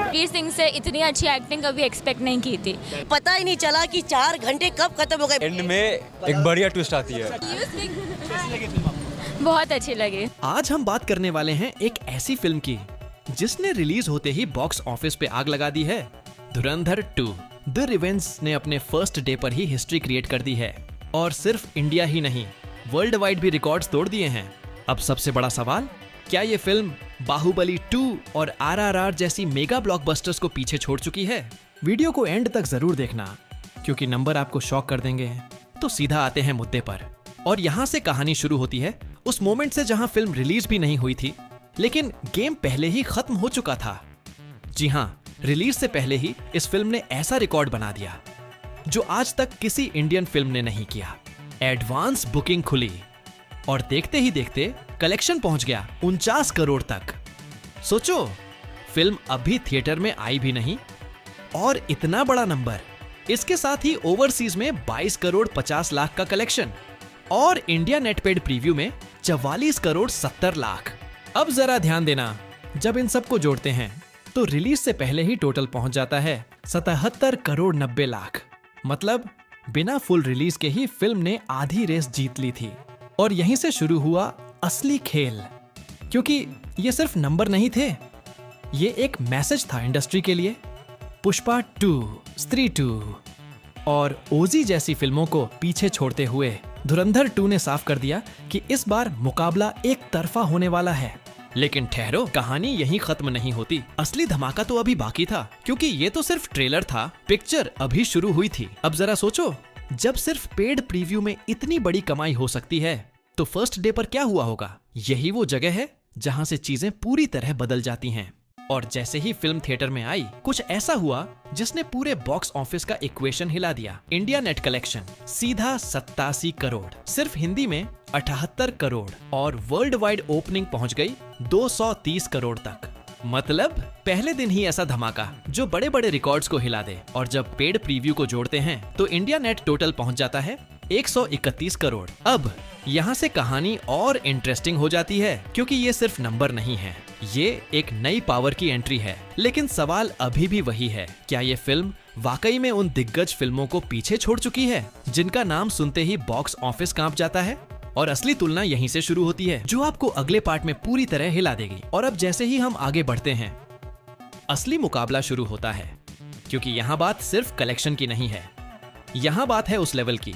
रणवीर सिंह से इतनी अच्छी एक्टिंग कभी एक्सपेक्ट नहीं की थी। पता ही नहीं चला कि 4 घंटे कब खत्म हो गए। एंड में एक बढ़िया ट्विस्ट आती है। बहुत अच्छी लगी। आज हम बात करने वाले हैं एक ऐसी फिल्म की जिसने रिलीज होते ही बॉक्स ऑफिस पे आग लगा दी है। धुरंधर 2 द रिवेंज ने अपने फर्स्ट डे पर ही हिस्ट्री क्रिएट कर दी है और सिर्फ इंडिया ही नहीं वर्ल्ड वाइड भी रिकॉर्ड्स तोड़ दिए हैं। अब सबसे बड़ा सवाल, क्या ये फिल्म बाहुबली 2 और RRR जैसी मेगा ब्लॉकबस्टर्स को पीछे छोड़ चुकी है? वीडियो को एंड तक जरूर देखना क्योंकि नंबर आपको शॉक कर देंगे। तो सीधा आते हैं मुद्दे पर और यहाँ से कहानी शुरू होती है उस मोमेंट से जहाँ फिल्म रिलीज भी नहीं हुई थी लेकिन गेम पहले ही खत्म हो चुका था। जी हाँ, रिलीज से पहले ही इस फिल्म ने ऐसा रिकॉर्ड बना दिया जो आज तक किसी इंडियन फिल्म ने नहीं किया। एडवांस बुकिंग खुली और देखते ही देखते कलेक्शन पहुंच गया 49 करोड़ तक। सोचो, फिल्म अभी थिएटर में आई भी नहीं और इतना बड़ा नंबर। इसके साथ ही ओवरसीज में 22 करोड़ 50 लाख का कलेक्शन और इंडिया नेट पेड प्रीव्यू में 44 करोड़ 70 लाख। अब जरा ध्यान देना, जब इन सबको जोड़ते हैं तो रिलीज से पहले ही टोटल पहुंच जाता है 77 करोड़ 90 लाख। मतलब बिना फुल रिलीज के ही फिल्म ने आधी रेस जीत ली थी। और यहीं से शुरू हुआ असली खेल, क्योंकि ये सिर्फ नंबर नहीं थे, ये एक मैसेज था इंडस्ट्री के लिए। पुष्पा 2, स्त्री 2 और ओजी जैसी फिल्मों को पीछे छोड़ते हुए धुरंधर 2 ने साफ कर दिया कि इस बार मुकाबला एक तरफा होने वाला है। लेकिन ठहरो, कहानी यहीं खत्म नहीं होती। असली धमाका तो अभी बाकी था, क्योंकि ये तो सिर्फ ट्रेलर था, पिक्चर अभी शुरू हुई थी। अब जरा सोचो, जब सिर्फ पेड प्रीव्यू में इतनी बड़ी कमाई हो सकती है तो फर्स्ट डे पर क्या हुआ होगा? यही वो जगह है जहां से चीजें पूरी तरह बदल जाती हैं। और जैसे ही फिल्म थिएटर में आई, कुछ ऐसा हुआ जिसने पूरे बॉक्स ऑफिस का इक्वेशन हिला दिया। इंडिया नेट कलेक्शन सीधा 87 करोड़, सिर्फ हिंदी में 78 करोड़ और वर्ल्ड वाइड ओपनिंग पहुंच गई 230 करोड़ तक। मतलब पहले दिन ही ऐसा धमाका जो बड़े बड़े रिकॉर्ड्स को हिला दे। और जब पेड प्रीव्यू को जोड़ते हैं तो इंडिया नेट टोटल पहुंच जाता है 131 करोड़। अब यहाँ से कहानी और इंटरेस्टिंग हो जाती है, क्योंकि ये सिर्फ नंबर नहीं है, ये एक नई पावर की एंट्री है। लेकिन सवाल अभी भी वही है, क्या ये फिल्म वाकई में उन दिग्गज फिल्मों को पीछे छोड़ चुकी है जिनका नाम सुनते ही बॉक्स ऑफिस कांप जाता है? और असली तुलना यहीं से शुरू होती है, जो आपको अगले पार्ट में पूरी तरह हिला देगी। और अब जैसे ही हम आगे बढ़ते हैं, असली मुकाबला शुरू होता है, क्योंकि यहाँ बात सिर्फ कलेक्शन की नहीं है, यहाँ बात है उस लेवल की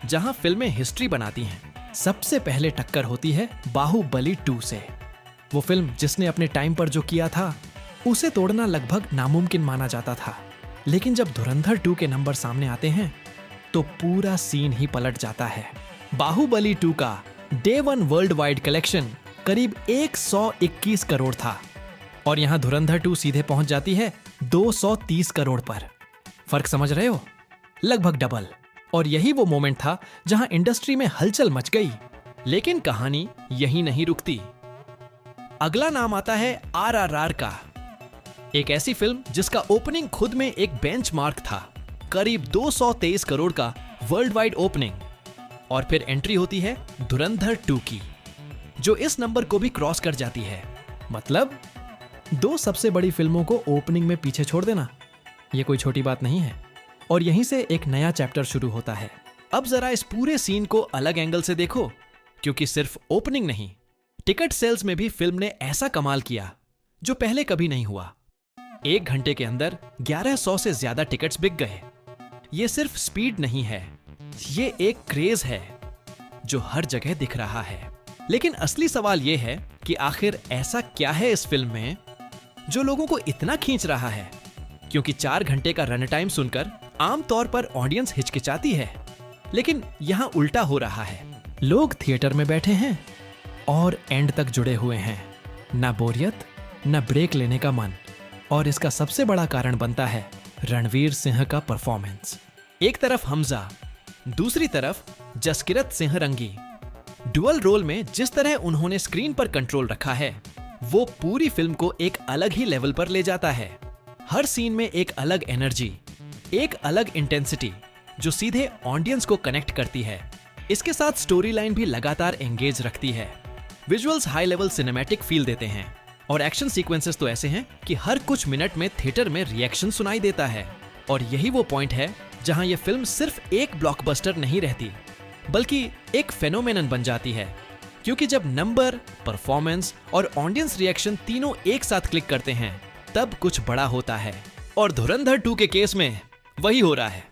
जहां फिल्में हिस्ट्री बनाती हैं। सबसे पहले टक्कर होती है बाहुबली 2 से। वो फिल्म जिसने अपने टाइम पर जो किया था उसे तोड़ना लगभग नामुमकिन माना जाता था। लेकिन जब धुरंधर 2 के नंबर सामने आते हैं तो पूरा सीन ही पलट जाता है। बाहुबली 2 का डे 1 वर्ल्ड वाइड कलेक्शन करीब 121 करोड़ था और यहां धुरंधर 2 सीधे पहुंच जाती है 230 करोड़ पर। फर्क समझ रहे हो? लगभग डबल। और यही वो मोमेंट था जहां इंडस्ट्री में हलचल मच गई। लेकिन कहानी यहीं नहीं रुकती। अगला नाम आता है RRR का, एक ऐसी फिल्म जिसका ओपनिंग खुद में एक बेंचमार्क था, करीब 223 करोड़ का वर्ल्ड वाइड ओपनिंग। और फिर एंट्री होती है धुरंधर 2 की, जो इस नंबर को भी क्रॉस कर जाती है। मतलब 2 सबसे बड़ी फिल्मों को ओपनिंग में पीछे छोड़ देना, ये कोई छोटी बात नहीं है। और यहीं से एक नया चैप्टर शुरू होता है। अब जरा इस पूरे सीन को अलग एंगल से देखो, क्योंकि सिर्फ ओपनिंग नहीं, टिकट सेल्स में भी फिल्म ने ऐसा कमाल किया जो पहले कभी नहीं हुआ। 1 घंटे के अंदर 1100 से ज्यादा टिकट्स बिक गए। ये सिर्फ स्पीड नहीं है, ये एक क्रेज है जो हर जगह दिख रहा है। लेकिन असली सवाल ये है कि आखिर ऐसा क्या है इस फिल्म में जो लोगों को इतना खींच रहा है? क्योंकि 4 घंटे का रन टाइम सुनकर आमतौर पर ऑडियंस हिचकिचाती है, लेकिन यहाँ उल्टा हो रहा है। लोग थिएटर में बैठे हैं और एंड तक जुड़े हुए हैं, ना बोरियत ना ब्रेक लेने का मन। और इसका सबसे बड़ा कारण बनता है रणवीर सिंह का परफॉर्मेंस। एक तरफ हमजा, दूसरी तरफ जसकिरत सिंह रंगी। डुअल रोल में जिस तरह उन्होंने स्क्रीन पर कंट्रोल रखा है, वो पूरी फिल्म को एक अलग ही लेवल पर ले जाता है। हर सीन में एक अलग एनर्जी, एक अलग इंटेंसिटी जो सीधे ऑडियंस को कनेक्ट करती है। इसके साथ स्टोरी लाइन भी लगातार एंगेज रखती है। Visuals high level cinematic feel देते हैं और एक्शन सीक्वेंसेस तो ऐसे हैं कि हर कुछ मिनट में थिएटर में रिएक्शन सुनाई देता है। और यही वो पॉइंट है जहां ये फिल्म सिर्फ एक ब्लॉकबस्टर नहीं रहती, बल्कि एक फेनोमेनन बन जाती है। क्योंकि जब नंबर, परफॉर्मेंस और ऑडियंस रिएक्शन तीनों एक साथ क्लिक करते हैं, तब कुछ बड़ा होता है। और धुरंधर 2 के केस में वही हो रहा है।